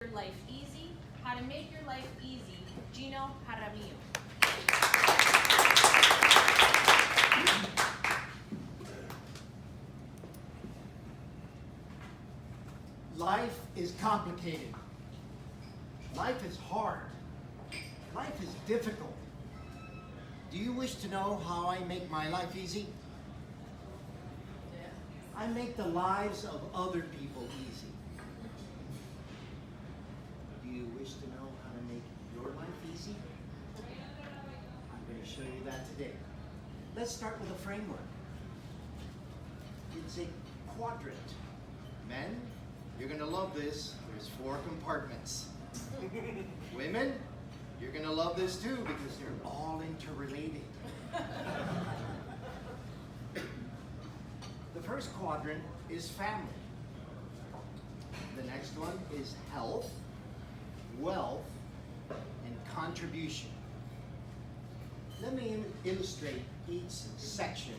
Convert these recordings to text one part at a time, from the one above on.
your life easy, how to make your life easy, Gino Jaramillo. Life is complicated. Life is hard. Life is difficult. Do you wish to know how I make my life easy? I make the lives of other people easy. Do you wish to know how to make your life easy? I'm going to show you that today. Let's start with a framework. It's a quadrant. Men, you're going to love this. There's 4 compartments. Women, you're going to love this too because they're all interrelated. The first quadrant is family. The next one is health, wealth, and contribution. Let me illustrate each section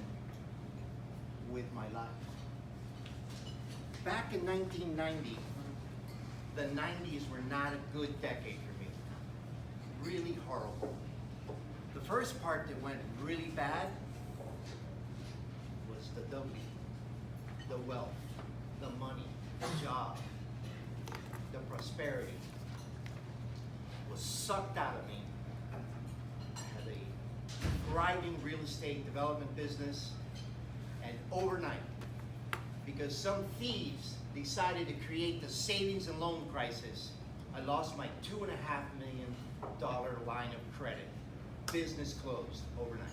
with my life. Back in 1990, the 90s were not a good decade for me. Really horrible. The first part that went really bad was the W. The wealth, the money, the job, the prosperity was sucked out of me. I had a thriving real estate development business, and overnight, because some thieves decided to create the savings and loan crisis, I lost my $2.5 million line of credit. Business closed overnight.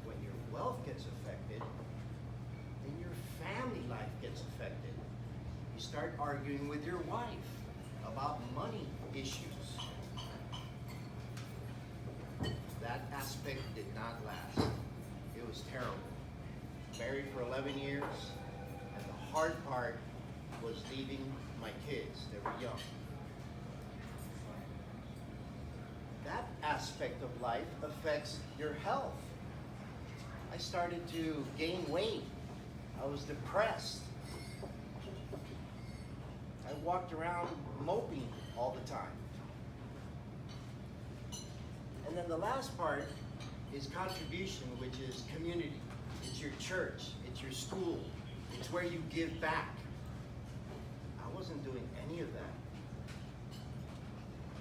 When your wealth gets affected, then your family life gets affected. You start arguing with your wife about money issues. That aspect did not last. It was terrible. Married for 11 years, and the hard part was leaving my kids. They were young. That aspect of life affects your health. I started to gain weight. I was depressed. I walked around moping all the time. And then the last part is contribution, which is community. It's your church, it's your school, it's where you give back. I wasn't doing any of that.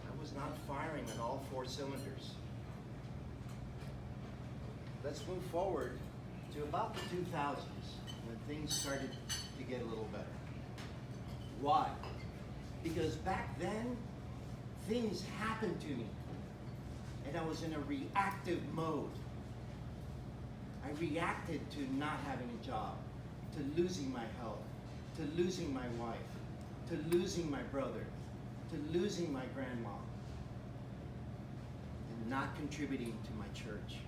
I was not firing on all 4 cylinders. Let's move forward to about the 2000s, when things started to get a little better. Why? Because back then, things happened to me, and I was in a reactive mode. I reacted to not having a job, to losing my health, to losing my wife, to losing my brother, to losing my grandma, and not contributing to my church.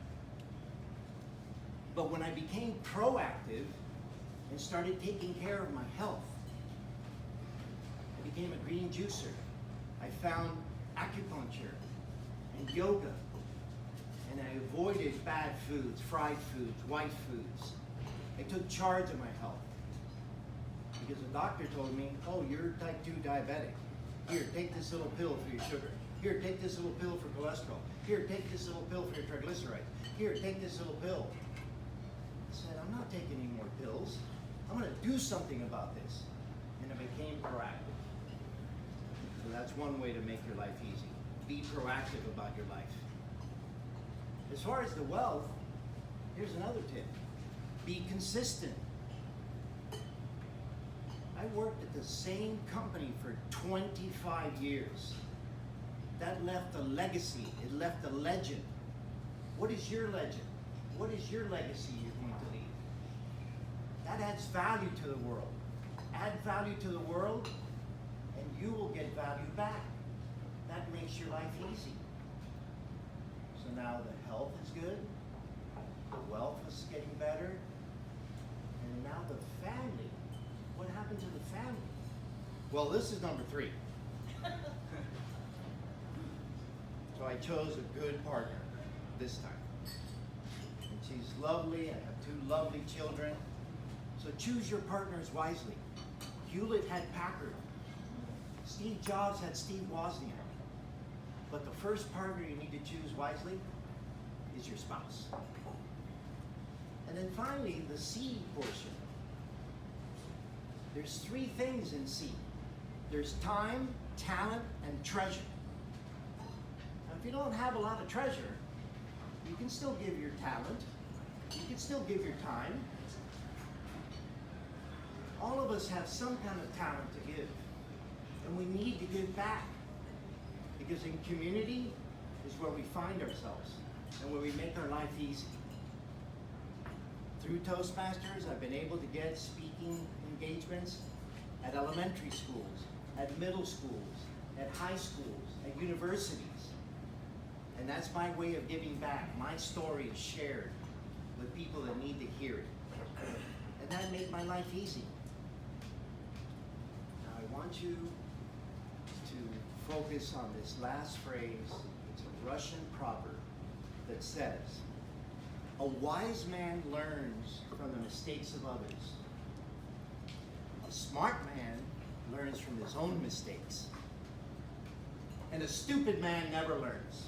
But when I became proactive and started taking care of my health, I became a green juicer. I found acupuncture and yoga, and I avoided bad foods, fried foods, white foods. I took charge of my health because the doctor told me, oh, you're type 2 diabetic. Here, take this little pill for your sugar. Here, take this little pill for cholesterol. Here, take this little pill for your triglycerides. Here, take this little pill. I said, I'm not taking any more pills. I'm going to do something about this. And I became proactive. So that's one way to make your life easy. Be proactive about your life. As far as the wealth, here's another tip. Be consistent. I worked at the same company for 25 years. That left a legacy. It left a legend. What is your legend? What is your legacy you're going to leave? That adds value to the world. Add value to the world, and you will get value back. That makes your life easy. So now the health is good, the wealth is getting better, and now the family. What happened to the family? Well, this is number 3. So I chose a good partner this time. And she's lovely. I have 2 lovely children. So choose your partners wisely. Hewlett had Packard. Steve Jobs had Steve Wozniak. But the first partner you need to choose wisely is your spouse. And then finally, the C portion. There's three things in C. There's time, talent, and treasure. Now, if you don't have a lot of treasure, you can still give your talent. You can still give your time. All of us have some kind of talent to give. And we need to give back. Because in community is where we find ourselves and where we make our life easy. Through Toastmasters, I've been able to get speaking engagements at elementary schools, at middle schools, at high schools, at universities. And that's my way of giving back. My story is shared with people that need to hear it. And that made my life easy. Now I want you to focus on this last phrase. It's a Russian proverb that says, "A wise man learns from the mistakes of others. A smart man learns from his own mistakes. And a stupid man never learns."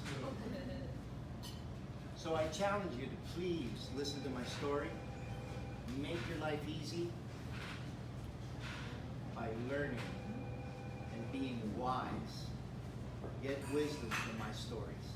So I challenge you to please listen to my story. Make your life easy by learning and being wise. Get wisdom from my stories.